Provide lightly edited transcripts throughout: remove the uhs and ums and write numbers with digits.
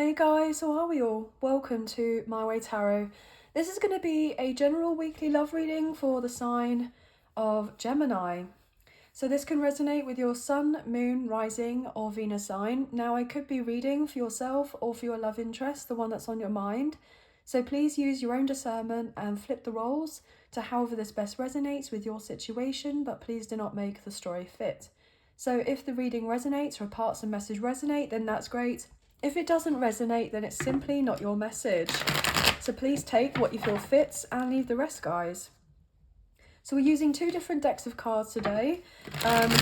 Hey guys, how are we all? Welcome to My Way Tarot. This is going to be a general weekly love reading for the sign of Gemini. So this can resonate with your sun, moon, rising or Venus sign. Now I could be reading for yourself or for your love interest, the one that's on your mind. So please use your own discernment and flip the roles to however this best resonates with your situation, but please do not make the story fit. So if the reading resonates or parts of the message resonate, then that's great. If it doesn't resonate, then it's simply not your message. So please take what you feel fits and leave the rest, guys. So we're using two different decks of cards today.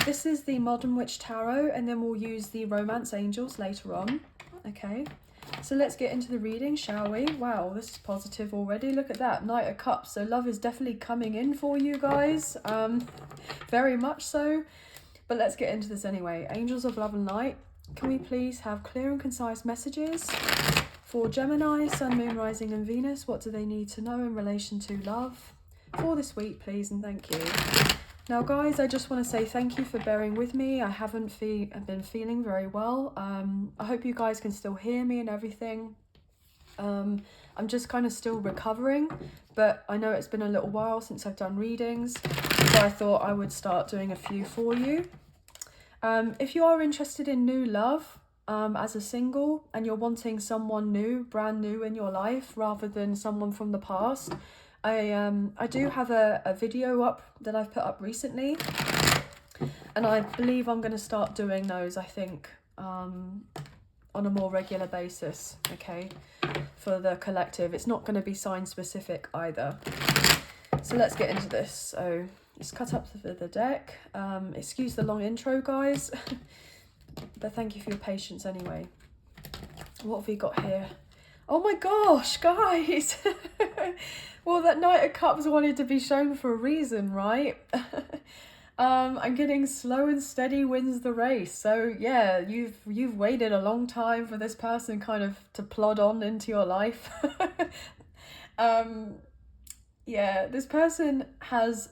This is the Modern Witch Tarot, and then we'll use the Romance Angels later on. Okay, so let's get into the reading, shall we? Wow, this is positive already. Look at that, Knight of Cups. So love is definitely coming in for you guys. Very much so. But let's get into this anyway. Angels of Love and Light. Can we please have clear and concise messages for Gemini, Sun, Moon, Rising and Venus? What do they need to know in relation to love for this week, please, and thank you. Now, guys, I just want to say thank you for bearing with me. I haven't been feeling very well. I hope you guys can still hear me and everything. I'm just kind of still recovering, but I know it's been a little while since I've done readings, so I thought I would start doing a few for you. If you are interested in new love as a single and you're wanting someone new, brand new in your life rather than someone from the past, I do have a video up that I've put up recently, and I believe I'm going to start doing those, I think, on a more regular basis, okay, for the collective. It's not going to be sign specific either. So let's get into this. So it's cut up the deck. Excuse the long intro, guys, but thank you for your patience anyway. What have we got here? Oh my gosh, guys. Well, that Knight of Cups wanted to be shown for a reason, right? I'm getting slow and steady wins the race. So yeah, you've waited a long time for this person kind of to plod on into your life. Yeah, this person has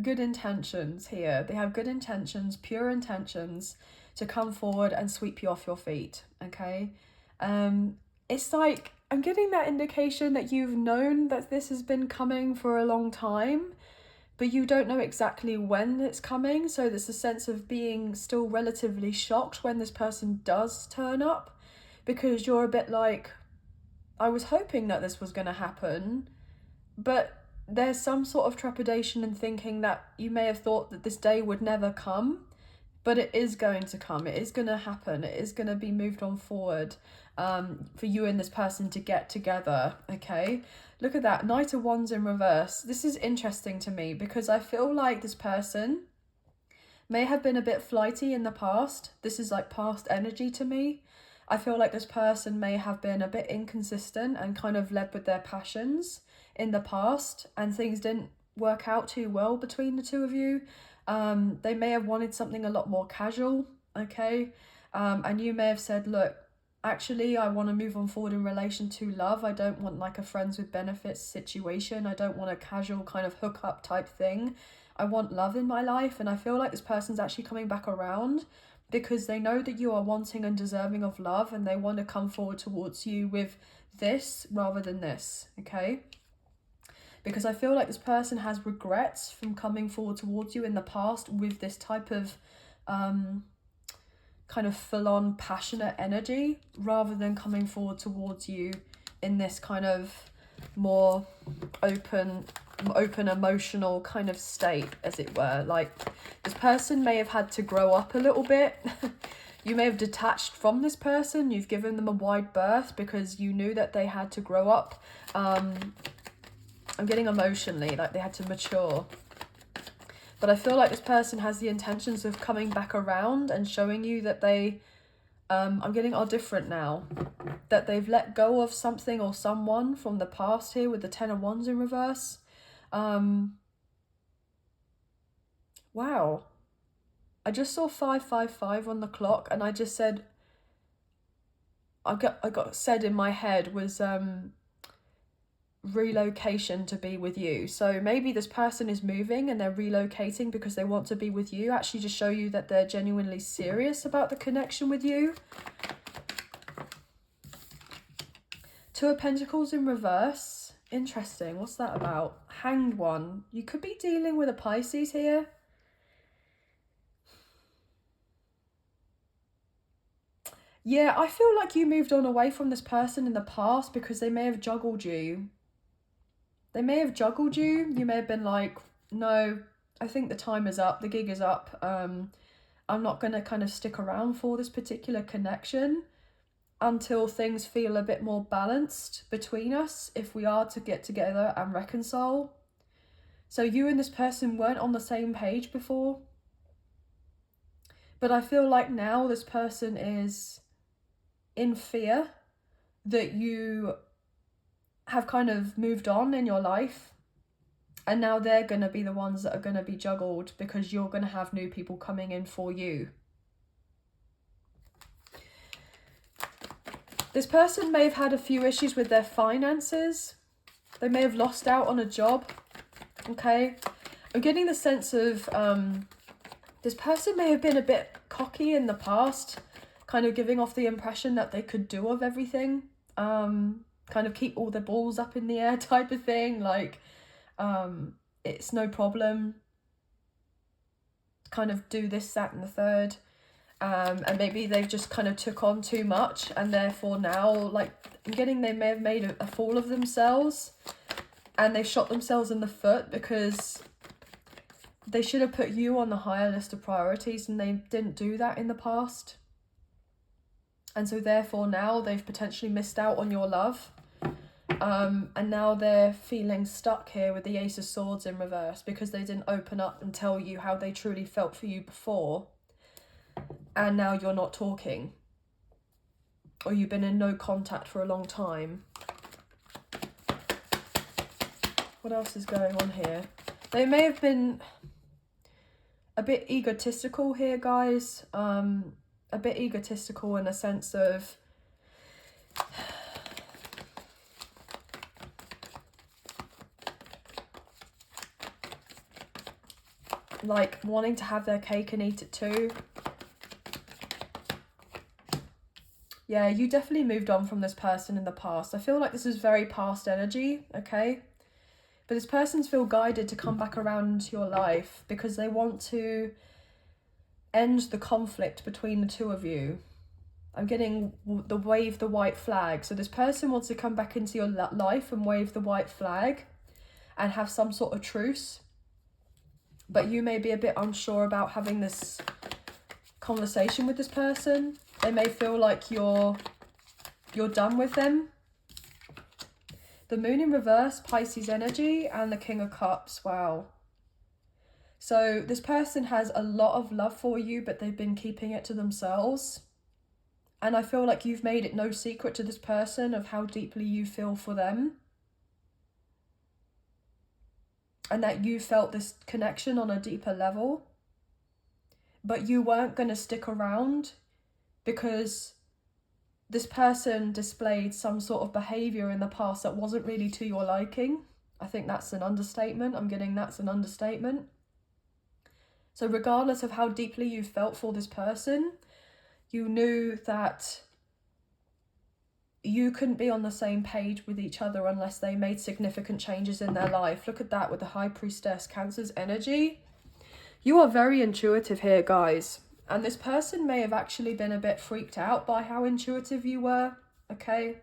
good intentions here. They have good intentions, pure intentions to come forward and sweep you off your feet, okay? It's like I'm getting that indication that you've known that this has been coming for a long time, but you don't know exactly when it's coming. So there's a sense of being still relatively shocked when this person does turn up, because you're a bit like, I was hoping that this was going to happen, but there's some sort of trepidation and thinking that you may have thought that this day would never come, but it is going to come. It is going to happen. It is going to be moved on forward for you and this person to get together, okay? Look at that, Knight of Wands in reverse. This is interesting to me because I feel like this person may have been a bit flighty in the past. This is like past energy to me. I feel like this person may have been a bit inconsistent and kind of led with their passions in the past, and things didn't work out too well between the two of you. They may have wanted something a lot more casual, okay? And you may have said, look, actually, I want to move on forward in relation to love. I don't want like a friends with benefits situation. I don't want a casual kind of hookup type thing. I want love in my life, and I feel like this person's actually coming back around because they know that you are wanting and deserving of love, and they want to come forward towards you with this rather than this, okay? Because I feel like this person has regrets from coming forward towards you in the past with this type of kind of full-on passionate energy, rather than coming forward towards you in this kind of more open emotional kind of state, as it were. Like, this person may have had to grow up a little bit. You may have detached from this person. You've given them a wide berth because you knew that they had to grow up. I'm getting emotionally, like they had to mature. But I feel like this person has the intentions of coming back around and showing you that they, I'm getting are different now. That they've let go of something or someone from the past here with the Ten of Wands in reverse. Wow. I just saw 555 on the clock, and I just said, I got said in my head was, relocation to be with you. So maybe this person is moving and they're relocating because they want to be with you, actually to show you that they're genuinely serious about the connection with you. Two of Pentacles in reverse. Interesting. What's that about? Hanged One. You could be dealing with a Pisces here. Yeah, I feel like you moved on away from this person in the past because they may have juggled you. They may have juggled you. You may have been like, no, I think the time is up. The gig is up. I'm not going to kind of stick around for this particular connection until things feel a bit more balanced between us if we are to get together and reconcile. So you and this person weren't on the same page before. But I feel like now this person is in fear that you have kind of moved on in your life, and now they're going to be the ones that are going to be juggled because you're going to have new people coming in for you. This person may have had a few issues with their finances. They may have lost out on a job. Okay, I'm getting the sense of this person may have been a bit cocky in the past, kind of giving off the impression that they could do of everything, kind of keep all the balls up in the air type of thing, like it's no problem, kind of do this, that and the third, and maybe they've just kind of took on too much, and therefore now, like, I'm getting they may have made a fool of themselves, and they shot themselves in the foot because they should have put you on the higher list of priorities, and they didn't do that in the past. And so therefore now they've potentially missed out on your love. And now they're feeling stuck here with the Ace of Swords in reverse because they didn't open up and tell you how they truly felt for you before. And now you're not talking. Or you've been in no contact for a long time. What else is going on here? They may have been a bit egotistical here, guys. A bit egotistical in a sense of like wanting to have their cake and eat it too. Yeah, you definitely moved on from this person in the past. I feel like this is very past energy, okay? But this person's feel guided to come back around into your life because they want to end the conflict between the two of you. I'm getting the wave the white flag. So this person wants to come back into your life and wave the white flag and have some sort of truce. But you may be a bit unsure about having this conversation with this person. They may feel like you're done with them. The Moon in reverse, Pisces energy, and the King of Cups. Wow. So this person has a lot of love for you, but they've been keeping it to themselves. And I feel like you've made it no secret to this person of how deeply you feel for them. And that you felt this connection on a deeper level. But you weren't going to stick around because this person displayed some sort of behaviour in the past that wasn't really to your liking. I think that's an understatement. I'm getting that's an understatement. So regardless of how deeply you felt for this person, you knew that you couldn't be on the same page with each other unless they made significant changes in their life. Look at that with the High Priestess, Cancer's energy. You are very intuitive here, guys. And this person may have actually been a bit freaked out by how intuitive you were, okay?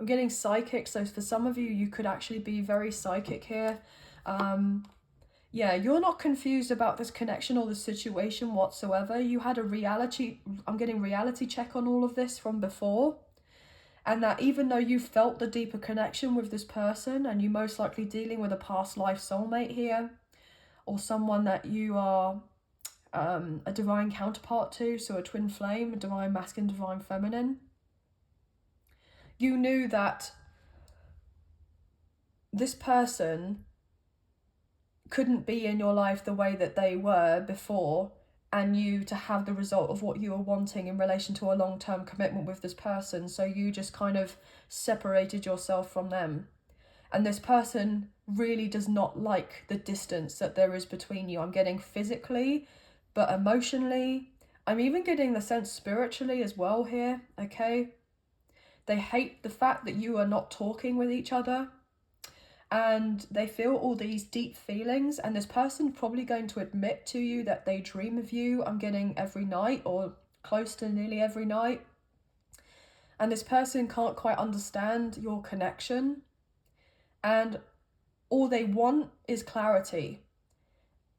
I'm getting psychic, so for some of you, you could actually be very psychic here. Yeah, you're not confused about this connection or the situation whatsoever. You had a reality, I'm getting reality check on all of this from before. And that even though you felt the deeper connection with this person, and you most likely dealing with a past life soulmate here, or someone that you are a divine counterpart to, so a twin flame, a divine masculine, divine feminine, you knew that this person couldn't be in your life the way that they were before, and you to have the result of what you were wanting in relation to a long-term commitment with this person. So you just kind of separated yourself from them. And this person really does not like the distance that there is between you. I'm getting physically, but emotionally. I'm even getting the sense spiritually as well here, okay? They hate the fact that you are not talking with each other. And they feel all these deep feelings, and this person's probably going to admit to you that they dream of you, I'm getting every night, or close to nearly every night. And this person can't quite understand your connection, and all they want is clarity.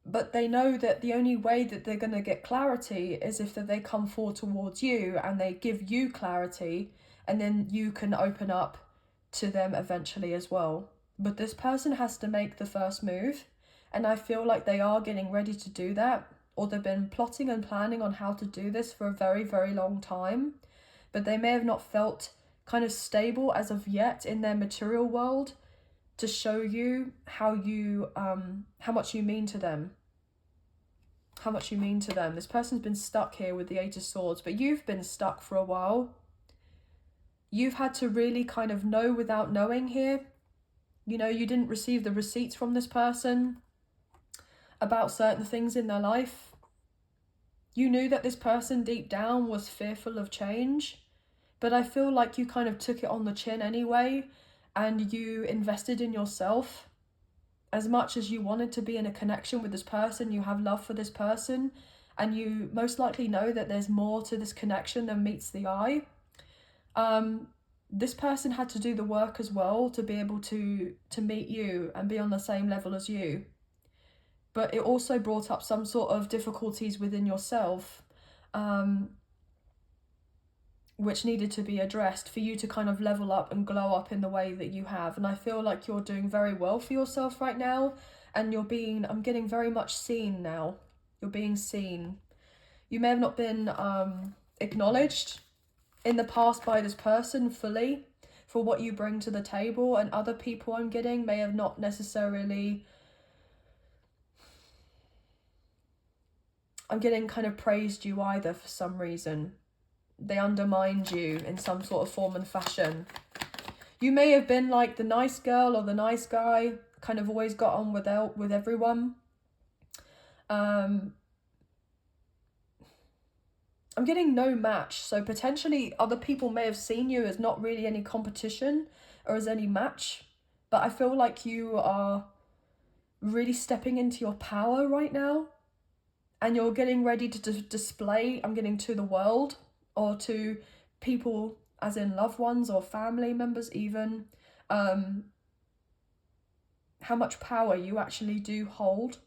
But they know that the only way that they're going to get clarity is if they come forward towards you and they give you clarity, and then you can open up to them eventually as well. But this person has to make the first move, and I feel like they are getting ready to do that, or they've been plotting and planning on how to do this for a very, very long time, but they may have not felt kind of stable as of yet in their material world to show you how much you mean to them. How much you mean to them. This person's been stuck here with the Eight of Swords, but you've been stuck for a while. You've had to really kind of know without knowing here. You know, you didn't receive the receipts from this person about certain things in their life. You knew that this person deep down was fearful of change, but I feel like you kind of took it on the chin anyway, and you invested in yourself. As much as you wanted to be in a connection with this person, you have love for this person, and you most likely know that there's more to this connection than meets the eye. This person had to do the work as well to be able to meet you and be on the same level as you. But it also brought up some sort of difficulties within yourself, which needed to be addressed for you to kind of level up and glow up in the way that you have. And I feel like you're doing very well for yourself right now, and I'm getting very much seen now. You're being seen. You may have not been acknowledged in the past by this person fully for what you bring to the table, and other people I'm getting may have not necessarily, I'm getting kind of praised you either for some reason. They undermined you in some sort of form and fashion. You may have been like the nice girl or the nice guy, kind of always got on with everyone. I'm getting no match, so potentially other people may have seen you as not really any competition or as any match, but I feel like you are really stepping into your power right now, and you're getting ready to display, I'm getting to the world, or to people as in loved ones or family members even, how much power you actually do hold.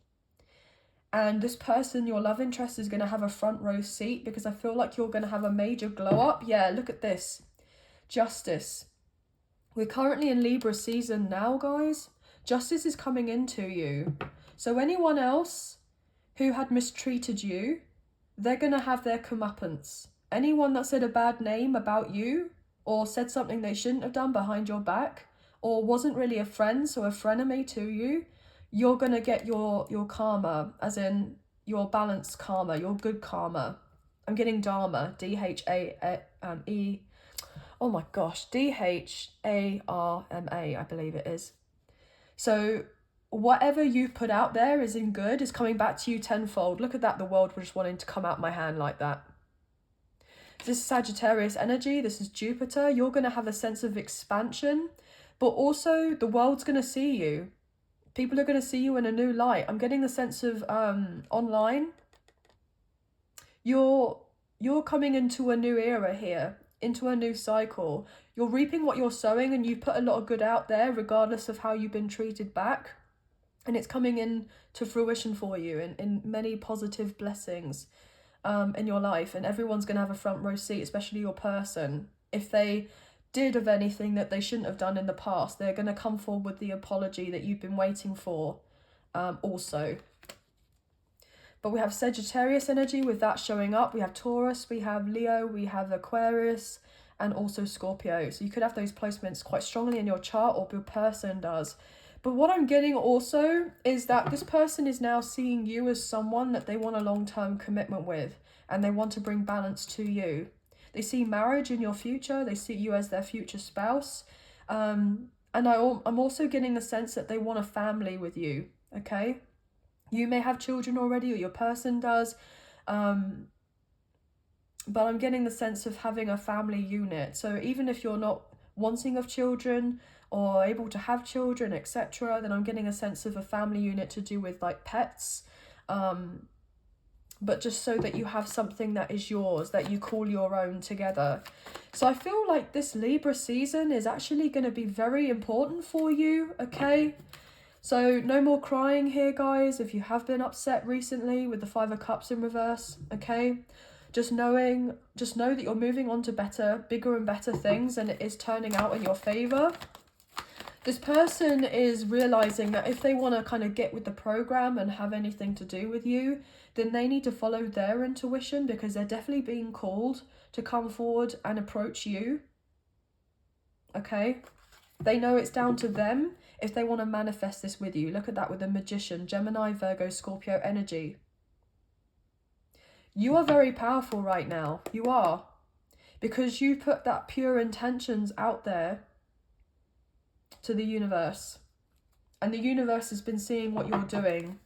And this person, your love interest, is going to have a front row seat, because I feel like you're going to have a major glow up. Yeah, look at this. Justice. We're currently in Libra season now, guys. Justice is coming into you. So anyone else who had mistreated you, they're going to have their comeuppance. Anyone that said a bad name about you, or said something they shouldn't have done behind your back, or wasn't really a friend, so a frenemy to you, you're going to get your karma, as in your balanced karma, your good karma. I'm getting Dharma, D-H-A-E, oh my gosh, D-H-A-R-M-A, I believe it is. So whatever you've put out there is in good, is coming back to you tenfold. Look at that, the world was just wanting to come out my hand like that. This is Sagittarius energy, this is Jupiter. You're going to have a sense of expansion, but also the world's going to see you. People are going to see you in a new light. I'm getting the sense of online. You're coming into a new era here, into a new cycle. You're reaping what you're sowing, and you put a lot of good out there regardless of how you've been treated back. And it's coming in to fruition for you in many positive blessings in your life. And everyone's going to have a front row seat, especially your person. If they did of anything that they shouldn't have done in the past, they're going to come forward with the apology that you've been waiting for also. But we have Sagittarius energy with that showing up. We have Taurus, we have Leo, we have Aquarius, and also Scorpio. So you could have those placements quite strongly in your chart, or your person does. But what I'm getting also is that this person is now seeing you as someone that they want a long-term commitment with, and they want to bring balance to you. They see marriage in your future. They see you as their future spouse. And I'm also getting the sense that they want a family with you, okay? You may have children already, or your person does. but I'm getting the sense of having a family unit. So even if you're not wanting of children or able to have children, etc., then I'm getting a sense of a family unit to do with like pets, but just so that you have something that is yours, that you call your own together. So I feel like this Libra season is actually going to be very important for you, okay? So no more crying here, guys, if you have been upset recently with the Five of Cups in reverse, okay? Just know that you're moving on to better, bigger and better things, and it is turning out in your favor. This person is realizing that if they want to kind of get with the program and have anything to do with you, then they need to follow their intuition, because they're definitely being called to come forward and approach you. Okay? They know it's down to them if they want to manifest this with you. Look at that with the Magician, Gemini, Virgo, Scorpio energy. You are very powerful right now. You are. Because you put that pure intentions out there to the universe, and the universe has been seeing what you're doing,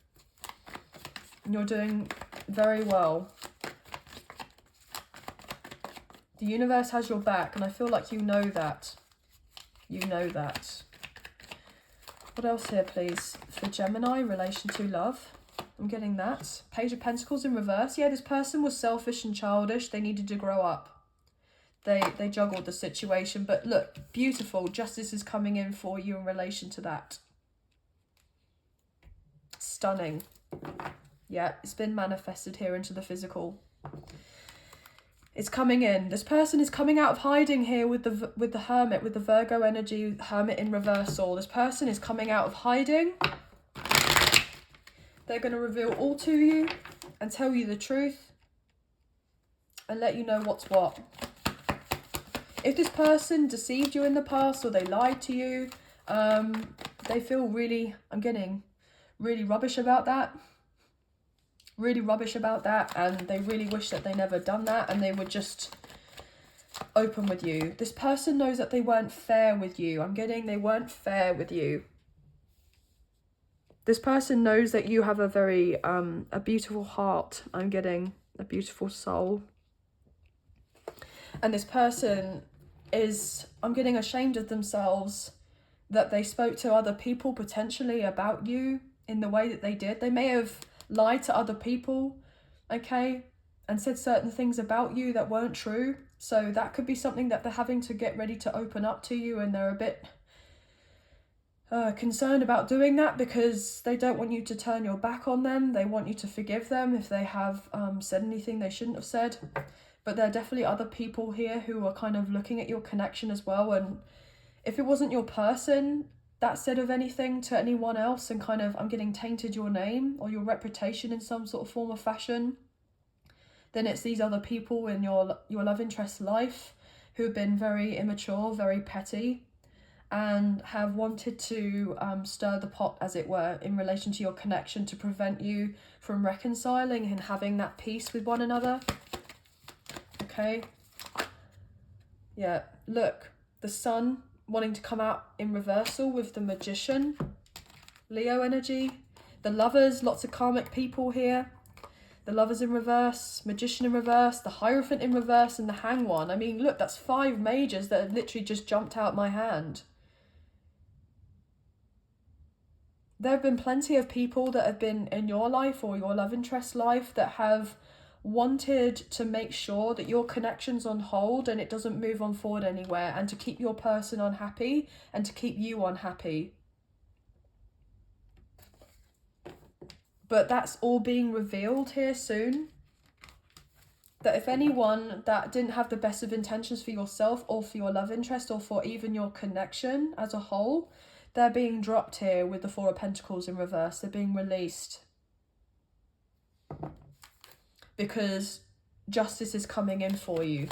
and you're doing very well. The universe has your back, and I feel like you know that. You know that. What else here, please, for Gemini, relation to love? I'm getting that. Page of Pentacles in reverse. Yeah, this person was selfish and childish. They needed to grow up. They juggled the situation, but look, beautiful. Justice is coming in for you in relation to that. Stunning. Yeah, it's been manifested here into the physical. It's coming in. This person is coming out of hiding here with the Hermit, with the Virgo energy, Hermit in reversal. This person is coming out of hiding. They're going to reveal all to you and tell you the truth and let you know what's what. If this person deceived you in the past or they lied to you, they feel really, I'm getting really rubbish about that. Really rubbish about that, and they really wish that they never done that and they were just open with you. This person knows that they weren't fair with you. I'm getting they weren't fair with you. This person knows that you have a very, a beautiful heart. I'm getting a beautiful soul. And this person is, I'm getting ashamed of themselves that they spoke to other people potentially about you in the way that they did. They may have lied to other people, okay, and said certain things about you that weren't true. So that could be something that they're having to get ready to open up to you, and they're a bit concerned about doing that because they don't want you to turn your back on them. They want you to forgive them if they have said anything they shouldn't have said. But there are definitely other people here who are kind of looking at your connection as well. And if it wasn't your person that said of anything to anyone else and kind of, I'm getting tainted your name or your reputation in some sort of form or fashion, then it's these other people in your love interest life who have been very immature, very petty, and have wanted to stir the pot, as it were, in relation to your connection to prevent you from reconciling and having that peace with one another. Okay. Yeah, look, the Sun wanting to come out in reversal with the Magician, Leo energy, the Lovers, lots of karmic people here. The Lovers in reverse, Magician in reverse, the Hierophant in reverse, and the Hanged One. I mean, look, that's 5 majors that have literally just jumped out my hand. There have been plenty of people that have been in your life or your love interest life that have wanted to make sure that your connection's on hold and it doesn't move on forward anywhere, and to keep your person unhappy and to keep you unhappy. But that's all being revealed here soon. That if anyone that didn't have the best of intentions for yourself or for your love interest or for even your connection as a whole, they're being dropped here with the Four of Pentacles in reverse. They're being released. Because justice is coming in for you.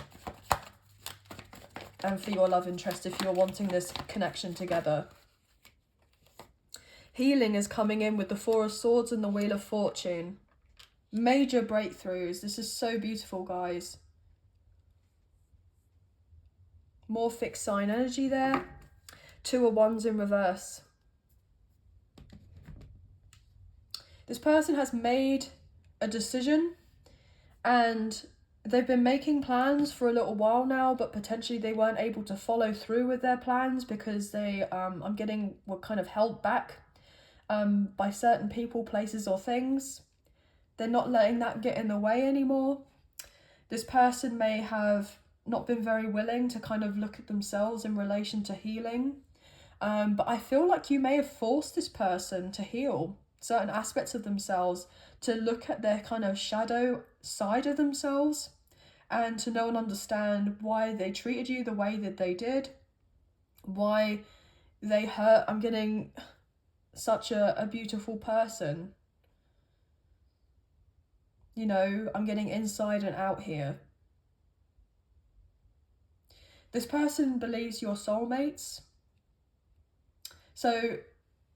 And for your love interest if you're wanting this connection together. Healing is coming in with the Four of Swords and the Wheel of Fortune. Major breakthroughs. This is so beautiful, guys. More fixed sign energy there. 2 of Wands in reverse. This person has made a decision and they've been making plans for a little while now, but potentially they weren't able to follow through with their plans because they, were kind of held back by certain people, places, or things. They're not letting that get in the way anymore. This person may have not been very willing to kind of look at themselves in relation to healing. But I feel like you may have forced this person to heal certain aspects of themselves, to look at their kind of shadow side of themselves, and to know and understand why they treated you the way that they did, why they hurt. I'm getting such a beautiful person. You know, I'm getting inside and out here. This person believes you're soulmates. So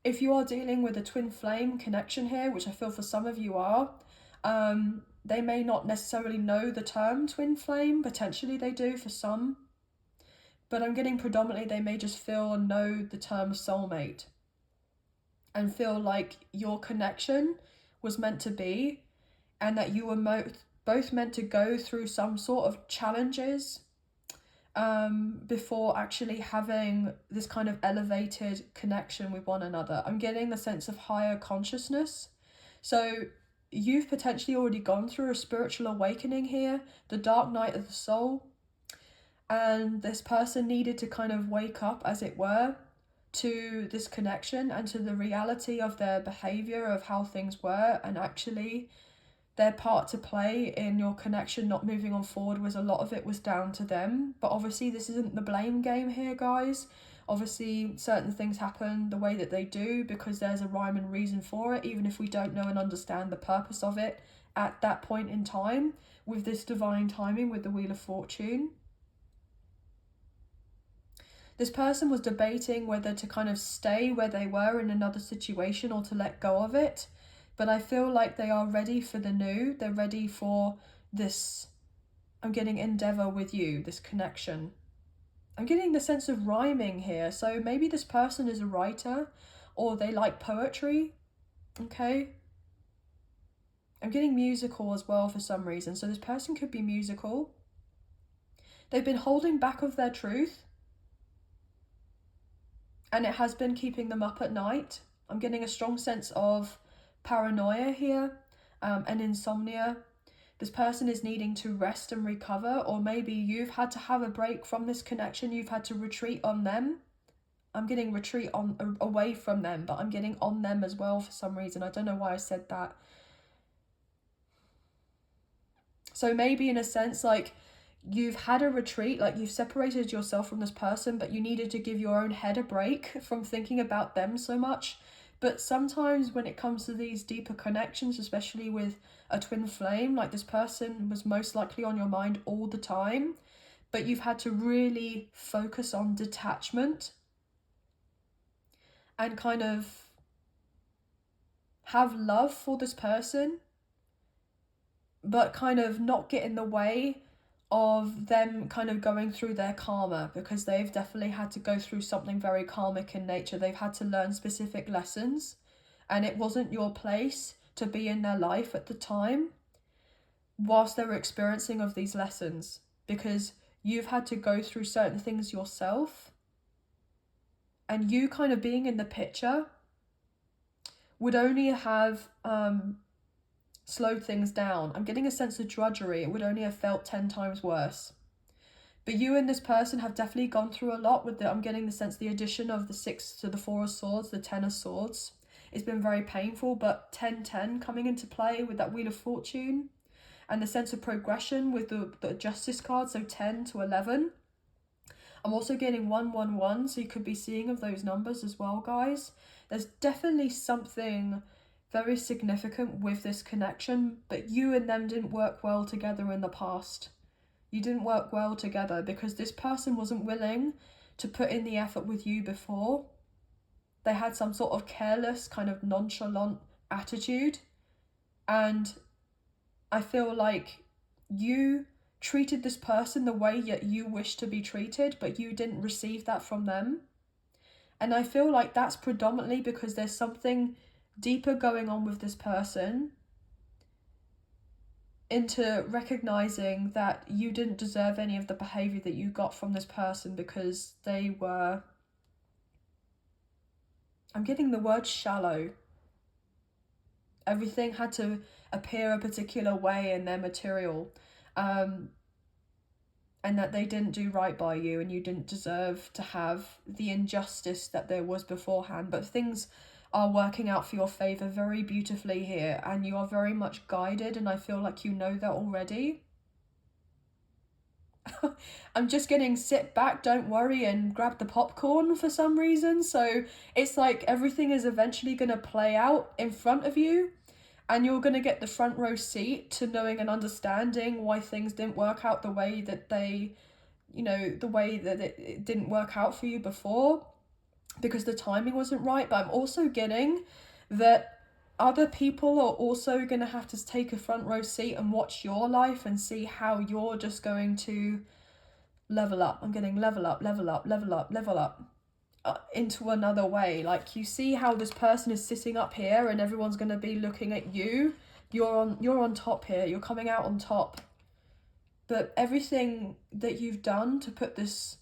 if you are dealing with a twin flame connection here, which I feel for some of you are, they may not necessarily know the term twin flame. Potentially they do for some. But I'm getting predominantly they may just feel and know the term soulmate. And feel like your connection was meant to be, and that you were both meant to go through some sort of challenges before actually having this kind of elevated connection with one another. I'm getting the sense of higher consciousness. So you've potentially already gone through a spiritual awakening here, the dark night of the soul, and this person needed to kind of wake up, as it were, to this connection and to the reality of their behavior, of how things were, and actually their part to play in your connection not moving on forward was a lot of it was down to them. But obviously this isn't the blame game here, guys. Obviously certain things happen the way that they do because there's a rhyme and reason for it, even if we don't know and understand the purpose of it at that point in time, with this divine timing with the Wheel of Fortune. This person was debating whether to kind of stay where they were in another situation or to let go of it. But I feel like they are ready for the new. They're ready for this, I'm getting endeavor with you, this connection. I'm getting the sense of rhyming here. So maybe this person is a writer or they like poetry. Okay. I'm getting musical as well for some reason. So this person could be musical. They've been holding back of their truth, and it has been keeping them up at night. I'm getting a strong sense of paranoia here, and insomnia. This person is needing to rest and recover, or maybe you've had to have a break from this connection. You've had to retreat on them. I'm getting retreat on away from them, but I'm getting on them as well for some reason. I don't know why I said that. So maybe in a sense, like, you've had a retreat, like you've separated yourself from this person, but you needed to give your own head a break from thinking about them so much. But sometimes when it comes to these deeper connections, especially with a twin flame, like this person was most likely on your mind all the time, but you've had to really focus on detachment and kind of have love for this person, but kind of not get in the way of them kind of going through their karma, because they've definitely had to go through something very karmic in nature. They've had to learn specific lessons, and it wasn't your place to be in their life at the time whilst they were experiencing of these lessons, because you've had to go through certain things yourself, and you kind of being in the picture would only have slowed things down. I'm getting a sense of drudgery. It would only have felt 10 times worse. But you and this person have definitely gone through a lot with the, I'm getting the sense, the addition of the 6 to the 4 of Swords, the 10 of Swords. It's been very painful, but 10-10 coming into play with that Wheel of Fortune, and the sense of progression with the Justice card, so 10 to 11. I'm also getting 111, so you could be seeing of those numbers as well, guys. There's definitely something very significant with this connection, but you and them didn't work well together in the past. You didn't work well together because this person wasn't willing to put in the effort with you before. They had some sort of careless, kind of nonchalant attitude, and I feel like you treated this person the way that you wish to be treated, but you didn't receive that from them. And I feel like that's predominantly because there's something deeper going on with this person into recognizing that you didn't deserve any of the behavior that you got from this person, because they were, I'm getting the word shallow. Everything had to appear a particular way in their material, and that they didn't do right by you, and you didn't deserve to have the injustice that there was beforehand. But things are working out for your favor very beautifully here, and you are very much guided, and I feel like you know that already. I'm just getting sit back, don't worry, and grab the popcorn for some reason. So it's like everything is eventually going to play out in front of you, and you're going to get the front row seat to knowing and understanding why things didn't work out the way that they, you know, the way that it didn't work out for you before, because the timing wasn't right. But I'm also getting that other people are also going to have to take a front row seat and watch your life and see how you're just going to level up. I'm getting level up, level up, level up, level up into another way. Like, you see how this person is sitting up here and everyone's going to be looking at you. You're on top here. You're coming out on top. But everything that you've done to put this,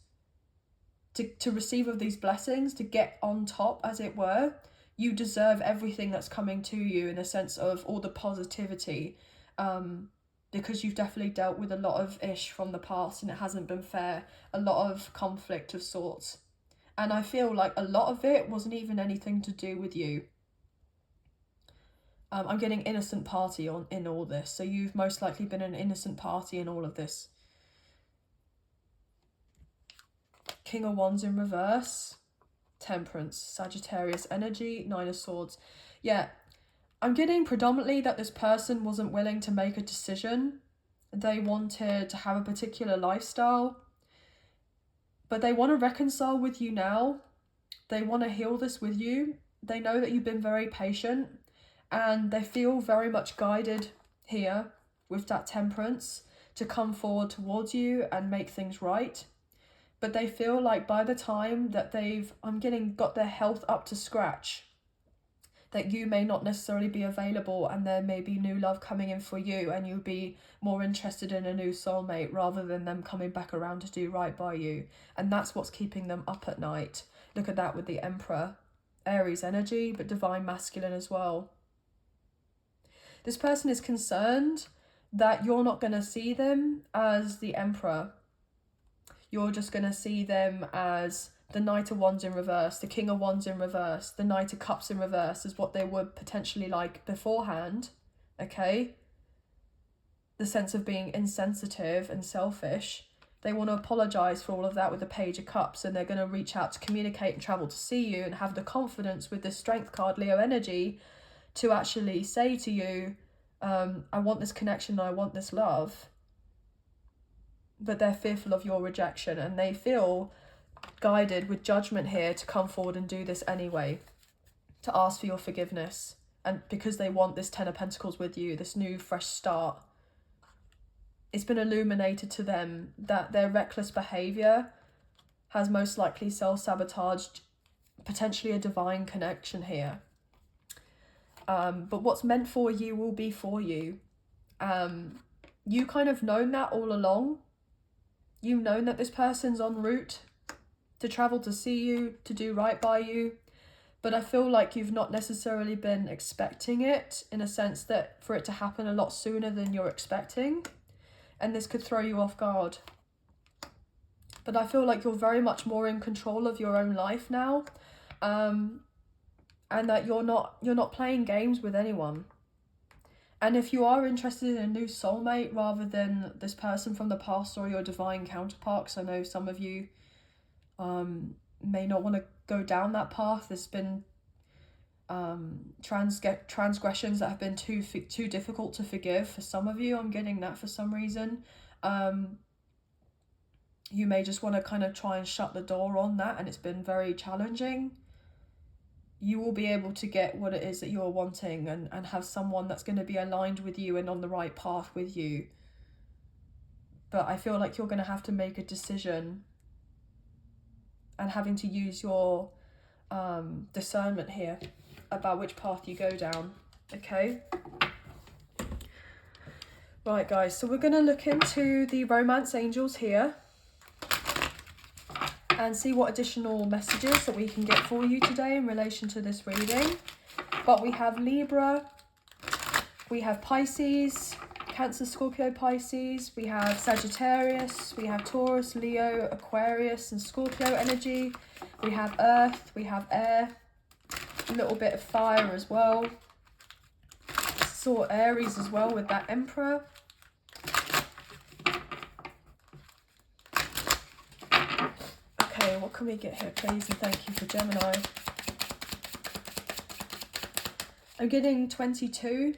to receive of these blessings, to get on top, as it were, you deserve everything that's coming to you, in a sense of all the positivity, because you've definitely dealt with a lot of ish from the past, and it hasn't been fair, a lot of conflict of sorts. And I feel like a lot of it wasn't even anything to do with you. I'm getting innocent party in all this, so you've most likely been an innocent party in all of this. King of Wands in reverse, Temperance, Sagittarius energy, Nine of Swords. Yeah, I'm getting predominantly that this person wasn't willing to make a decision. They wanted to have a particular lifestyle, but they want to reconcile with you now. They want to heal this with you. They know that you've been very patient, and they feel very much guided here with that Temperance to come forward towards you and make things right. But they feel like by the time that they've, got their health up to scratch, that you may not necessarily be available, and there may be new love coming in for you, and you'll be more interested in a new soulmate rather than them coming back around to do right by you. And that's what's keeping them up at night. Look at that with the Emperor. Aries energy, but divine masculine as well. This person is concerned that you're not going to see them as the Emperor. You're just going to see them as the Knight of Wands in reverse, the King of Wands in reverse, the Knight of Cups in reverse, is what they were potentially like beforehand, okay? The sense of being insensitive and selfish. They want to apologise for all of that with the Page of Cups, and they're going to reach out to communicate and travel to see you, and have the confidence with this Strength card, Leo energy, to actually say to you, I want this connection, I want this love. But they're fearful of your rejection, and they feel guided with Judgment here to come forward and do this anyway, to ask for your forgiveness, and because they want this Ten of Pentacles with you, this new fresh start. It's been illuminated to them that their reckless behaviour has most likely self-sabotaged potentially a divine connection here. But what's meant for you will be for you. You kind of known that all along. You've known that this person's en route to travel to see you, to do right by you. But I feel like you've not necessarily been expecting it, in a sense that for it to happen a lot sooner than you're expecting. And this could throw you off guard. But I feel like you're very much more in control of your own life now. And that you're not playing games with anyone. And if you are interested in a new soulmate rather than this person from the past or your divine counterpart, because I know some of you may not want to go down that path. There's been transgressions that have been too difficult to forgive for some of you. I'm getting that for some reason. You may just want to kind of try and shut the door on that, and it's been very challenging. You will be able to get what it is that you're wanting, and have someone that's going to be aligned with you and on the right path with you. But I feel like you're going to have to make a decision, and having to use your discernment here about which path you go down, okay? Right, guys, so we're going to look into the romance angels here and see what additional messages that we can get for you today in relation to this reading. But we have Libra, we have Pisces, Cancer, Scorpio, Pisces, we have Sagittarius, we have Taurus, Leo, Aquarius and Scorpio energy, we have Earth, we have air, a little bit of fire as well. Saw Aries as well with that Emperor. Okay, what can we get here, please? And thank you for Gemini. I'm getting 22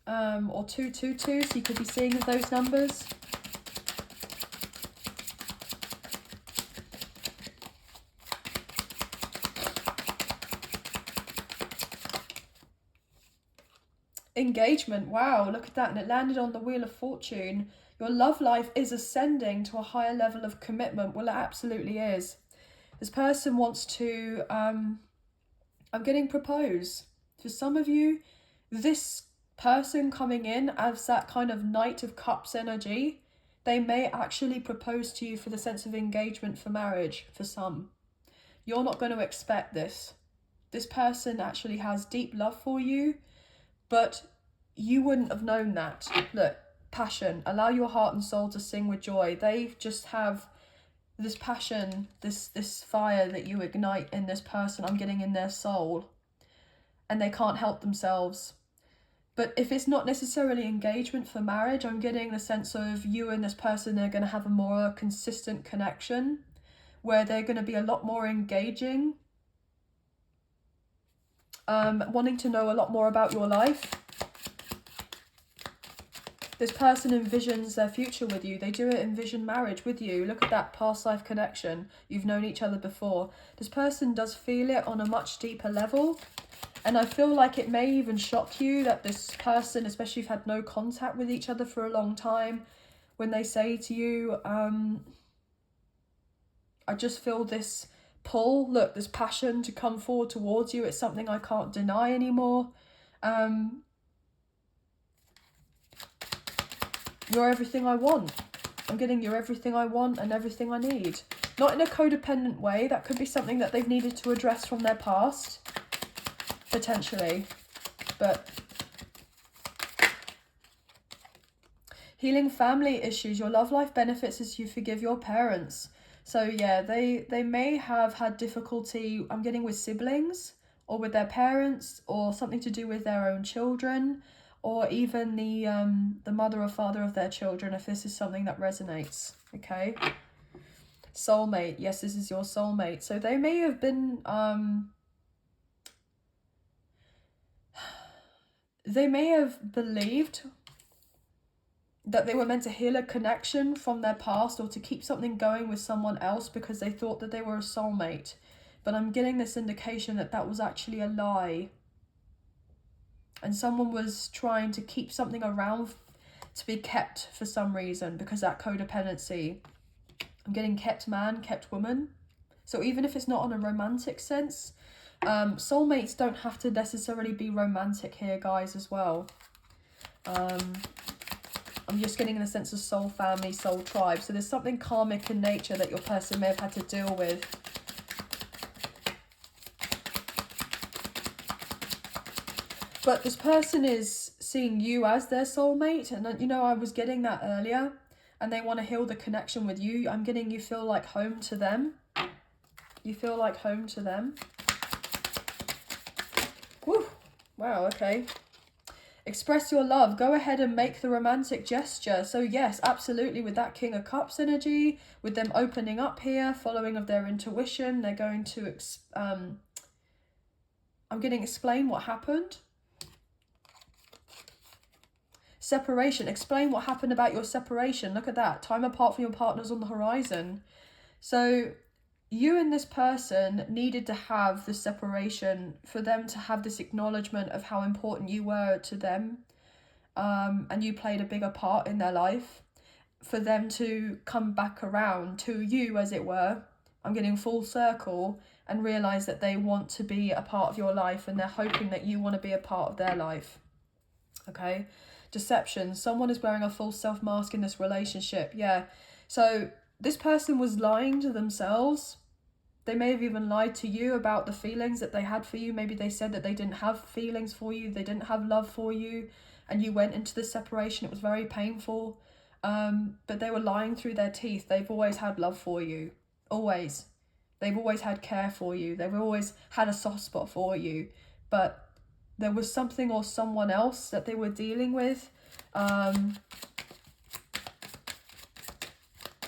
or 222, so you could be seeing those numbers. Engagement, wow, look at that, and it landed on the Wheel of Fortune. Your love life is ascending to a higher level of commitment. Well, it absolutely is. This person wants to, I'm getting propose. For some of you, this person coming in as that kind of Knight of Cups energy, they may actually propose to you for the sense of engagement for marriage for some. You're not going to expect this. This person actually has deep love for you, but you wouldn't have known that. Look, passion. Allow your heart and soul to sing with joy. They just have this passion, this fire that you ignite in this person. I'm getting in their soul. And they can't help themselves. But if it's not necessarily engagement for marriage, I'm getting the sense of you and this person are going to have a more consistent connection where they're going to be a lot more engaging. Wanting to know a lot more about your life. This person envisions their future with you. They do envision marriage with you. Look at that past life connection. You've known each other before. This person does feel it on a much deeper level. And I feel like it may even shock you that this person, especially if you've had no contact with each other for a long time, when they say to you, I just feel this pull, look, this passion to come forward towards you. It's something I can't deny anymore. You're everything I want. I'm getting you're everything I want and everything I need. Not in a codependent way. That could be something that they've needed to address from their past. Potentially. But healing family issues. Your love life benefits as you forgive your parents. So yeah, they may have had difficulty, I'm getting, with siblings or with their parents, or something to do with their own children, or even the mother or father of their children, if this is something that resonates. Okay. Soulmate. Yes, this is your soulmate. So they may have been they may have believed that they were meant to heal a connection from their past or to keep something going with someone else because they thought that they were a soulmate. But I'm getting this indication that that was actually a lie. And someone was trying to keep something around to be kept for some reason because that codependency. I'm getting kept man, kept woman. So even if it's not on a romantic sense, soulmates don't have to necessarily be romantic here, guys, as well. I'm just getting in the sense of soul family, soul tribe. So there's something karmic in nature that your person may have had to deal with. But this person is seeing you as their soulmate. And, you know, I was getting that earlier. And they want to heal the connection with you. I'm getting you feel like home to them. You feel like home to them. Woo. Wow, okay. Express your love. Go ahead and make the romantic gesture. So yes, absolutely, with that King of Cups energy, with them opening up here, following of their intuition, they're going to, I'm getting explain what happened. Separation. Explain what happened about your separation. Look at that. Time apart from your partners on the horizon. So you and this person needed to have the separation for them to have this acknowledgement of how important you were to them, and you played a bigger part in their life, for them to come back around to you, as it were. I'm getting full circle, and realise that they want to be a part of your life and they're hoping that you want to be a part of their life. Okay, deception. Someone is wearing a false self mask in this relationship. Yeah. So this person was lying to themselves. They may have even lied to you about the feelings that they had for you. Maybe they said that they didn't have feelings for you, they didn't have love for you, and you went into this separation. It was very painful. But they were lying through their teeth. They've always had love for you. Always. They've always had care for you. They've always had a soft spot for you. But there was something or someone else that they were dealing with that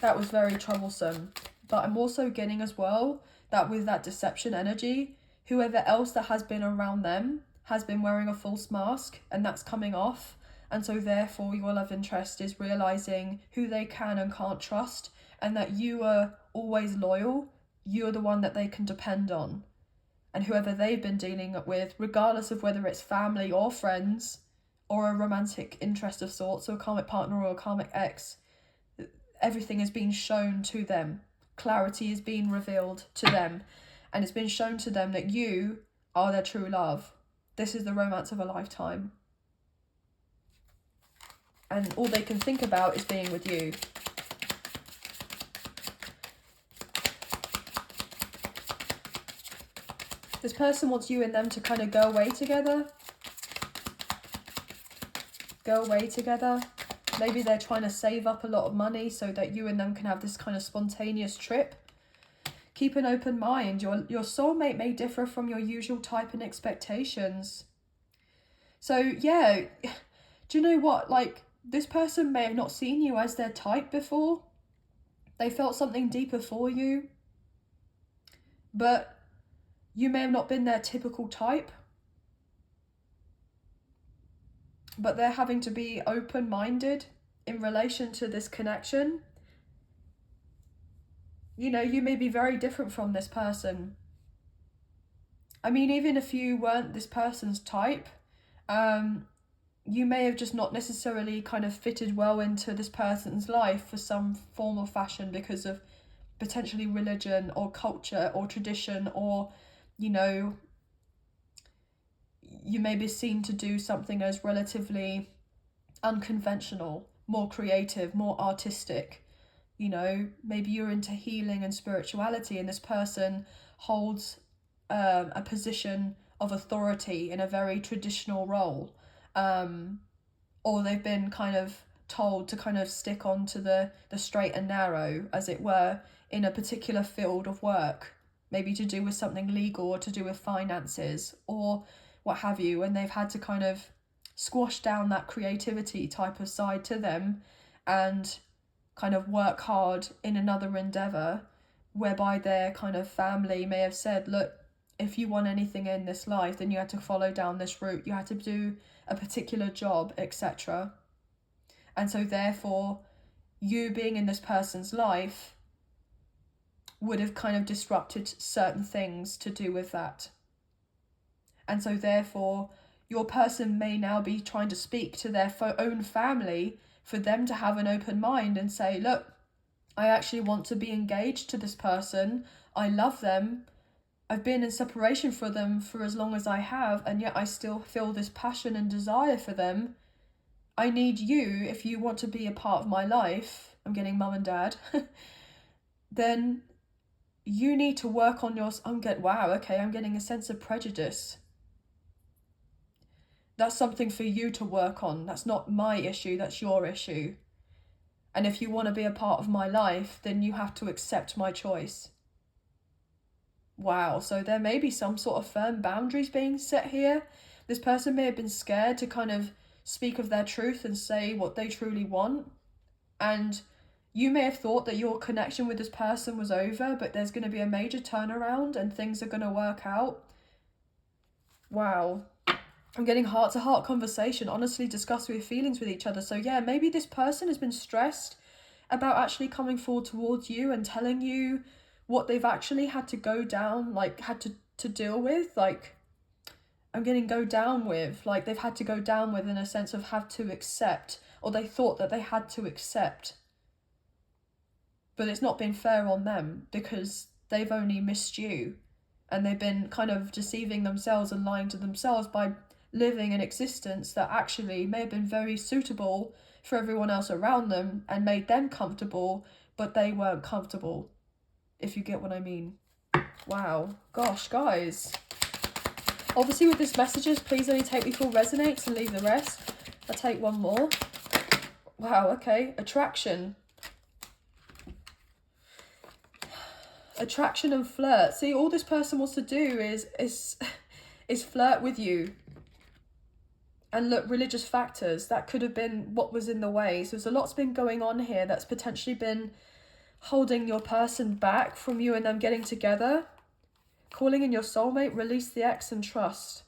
was very troublesome. But I'm also getting as well that with that deception energy, whoever else that has been around them has been wearing a false mask, and that's coming off. And so therefore your love interest is realizing who they can and can't trust, and that you are always loyal. You're the one that they can depend on. And whoever they've been dealing with, regardless of whether it's family or friends or a romantic interest of sorts, or a karmic partner or a karmic ex, everything is being shown to them. Clarity is being revealed to them, and it's been shown to them that you are their true love. This is the romance of a lifetime, and all they can think about is being with you. This person wants you and them to kind of go away together. Go away together. Maybe they're trying to save up a lot of money so that you and them can have this kind of spontaneous trip. Keep an open mind. Your soulmate may differ from your usual type and expectations. So yeah, do you know what? Like, this person may have not seen you as their type before. They felt something deeper for you. But you may have not been their typical type. But they're having to be open-minded in relation to this connection. You know, you may be very different from this person. I mean, even if you weren't this person's type, you may have just not necessarily kind of fitted well into this person's life for some form or fashion because of potentially religion or culture or tradition, or, you know, you may be seen to do something as relatively unconventional, more creative, more artistic. You know, maybe you're into healing and spirituality, and this person holds a position of authority in a very traditional role, or they've been kind of told to kind of stick onto the straight and narrow, as it were, in a particular field of work, maybe to do with something legal or to do with finances or what have you, and they've had to kind of squash down that creativity type of side to them and kind of work hard in another endeavour, whereby their kind of family may have said, look, if you want anything in this life, then you had to follow down this route, you had to do a particular job, etc. And so therefore, you being in this person's life would have kind of disrupted certain things to do with that. And so therefore, your person may now be trying to speak to their own family for them to have an open mind and say, look, I actually want to be engaged to this person. I love them. I've been in separation for them for as long as I have, and yet I still feel this passion and desire for them. I need you, if you want to be a part of my life, I'm getting mum and dad, then you need to work on your... I'm getting a sense of prejudice. That's something for you to work on. That's not my issue, that's your issue. And if you want to be a part of my life, then you have to accept my choice. Wow, so there may be some sort of firm boundaries being set here. This person may have been scared to kind of speak of their truth and say what they truly want. And you may have thought that your connection with this person was over, but there's going to be a major turnaround and things are going to work out. Wow. I'm getting heart-to-heart conversation, honestly discuss your feelings with each other. So yeah, maybe this person has been stressed about actually coming forward towards you and telling you what they've actually had to go down, like had to deal with. Like, I'm getting go down with, like they've had to go down with in a sense of have to accept, or they thought that they had to accept. But it's not been fair on them because they've only missed you, and they've been kind of deceiving themselves and lying to themselves by living an existence that actually may have been very suitable for everyone else around them and made them comfortable, but they weren't comfortable, if you get what I mean. Wow. Gosh, guys. Obviously with this messages, please only take me full resonates and leave the rest. I'll take one more. Wow, okay. Attraction. Attraction and flirt. See, all this person wants to do is flirt with you. And look, religious factors, that could have been what was in the way. So there's a lot's been going on here that's potentially been holding your person back from you and them getting together. Calling in your soulmate, release the ex and trust.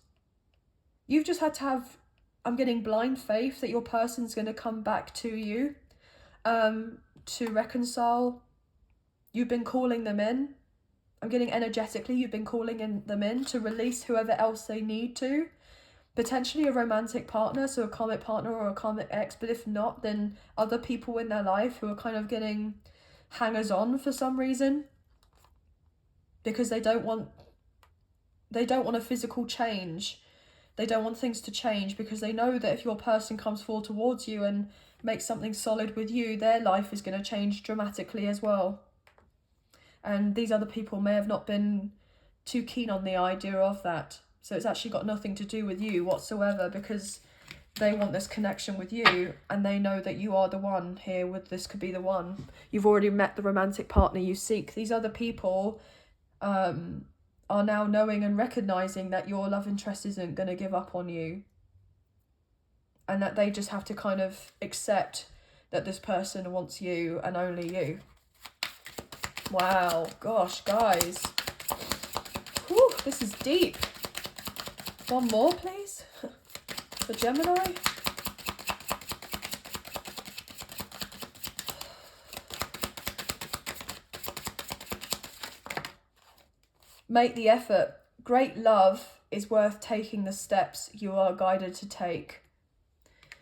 You've just had to have, I'm getting blind faith that your person's going to come back to you to reconcile. You've been calling them in. I'm getting energetically, you've been calling them in to release whoever else they need to. Potentially a romantic partner, so a karmic partner or a karmic ex, but if not, then other people in their life who are kind of getting hangers-on for some reason. Because they don't want a physical change. They don't want things to change because they know that if your person comes forward towards you and makes something solid with you, their life is going to change dramatically as well. And these other people may have not been too keen on the idea of that. So it's actually got nothing to do with you whatsoever, because they want this connection with you and they know that you are the one here. With this could be the one. You've already met the romantic partner you seek. These other people are now knowing and recognizing that your love interest isn't going to give up on you, and that they just have to kind of accept that this person wants you and only you. Wow, gosh, guys. Whew, this is deep. One more, please, for Gemini. Make the effort. Great love is worth taking the steps you are guided to take.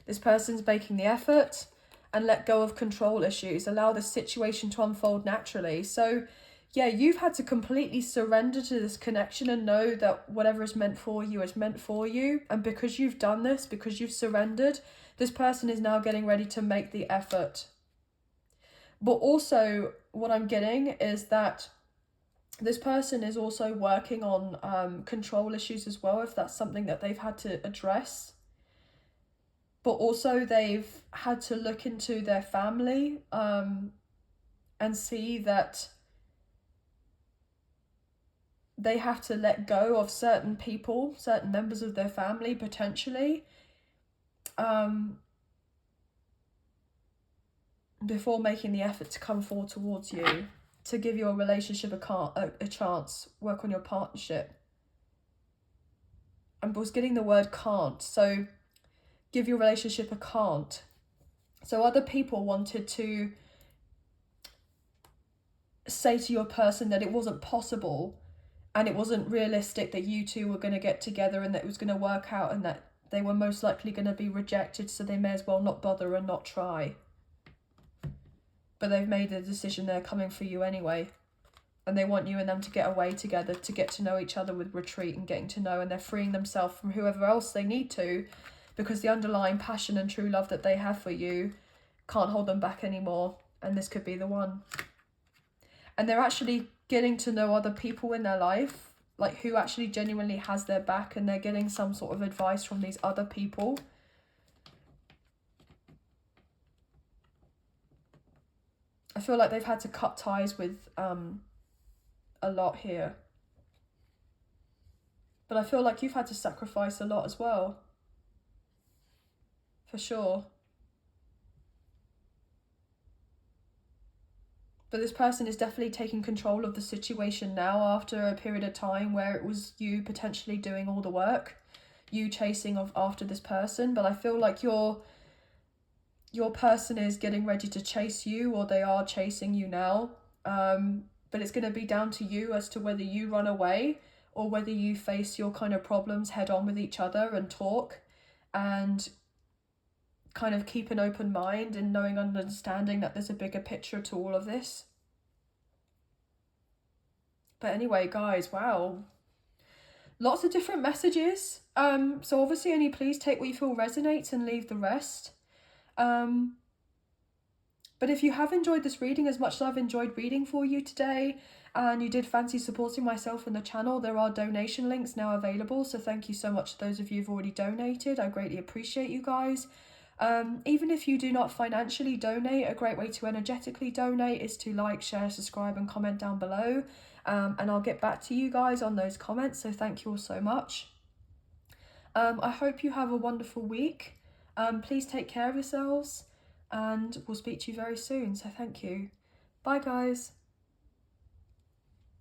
This person's making the effort, and let go of control issues. Allow the situation to unfold naturally. So yeah, you've had to completely surrender to this connection and know that whatever is meant for you is meant for you. And because you've done this, because you've surrendered, this person is now getting ready to make the effort. But also what I'm getting is that this person is also working on control issues as well, if that's something that they've had to address. But also they've had to look into their family and see that they have to let go of certain people, certain members of their family potentially, before making the effort to come forward towards you, to give your relationship a chance, work on your partnership. I was getting the word can't, so give your relationship a can't. So other people wanted to say to your person that it wasn't possible and it wasn't realistic that you two were going to get together and that it was going to work out, and that they were most likely going to be rejected, so they may as well not bother and not try. But they've made a decision, they're coming for you anyway. And they want you and them to get away together, to get to know each other with retreat and getting to know, and they're freeing themselves from whoever else they need to, because the underlying passion and true love that they have for you can't hold them back anymore, and this could be the one. And they're actually getting to know other people in their life, like who actually genuinely has their back, and they're getting some sort of advice from these other people. I feel like they've had to cut ties with a lot here. But I feel like you've had to sacrifice a lot as well. For sure. But this person is definitely taking control of the situation now, after a period of time where it was you potentially doing all the work, you chasing after this person. But I feel like your person is getting ready to chase you, or they are chasing you now. But it's going to be down to you as to whether you run away or whether you face your kind of problems head on with each other and talk and kind of keep an open mind and knowing and understanding that there's a bigger picture to all of this. But anyway, guys, wow. lots of different messages. So obviously only please take what you feel resonates and leave the rest. But if you have enjoyed this reading as much as I've enjoyed reading for you today, and you did fancy supporting myself and the channel, there are donation links now available. So thank you so much to those of you who've already donated. I greatly appreciate you guys. Even if you do not financially donate, a great way to energetically donate is to like, share, subscribe and comment down below. And I'll get back to you guys on those comments. So thank you all so much. I hope you have a wonderful week. Please take care of yourselves, and we'll speak to you very soon. So thank you. Bye guys.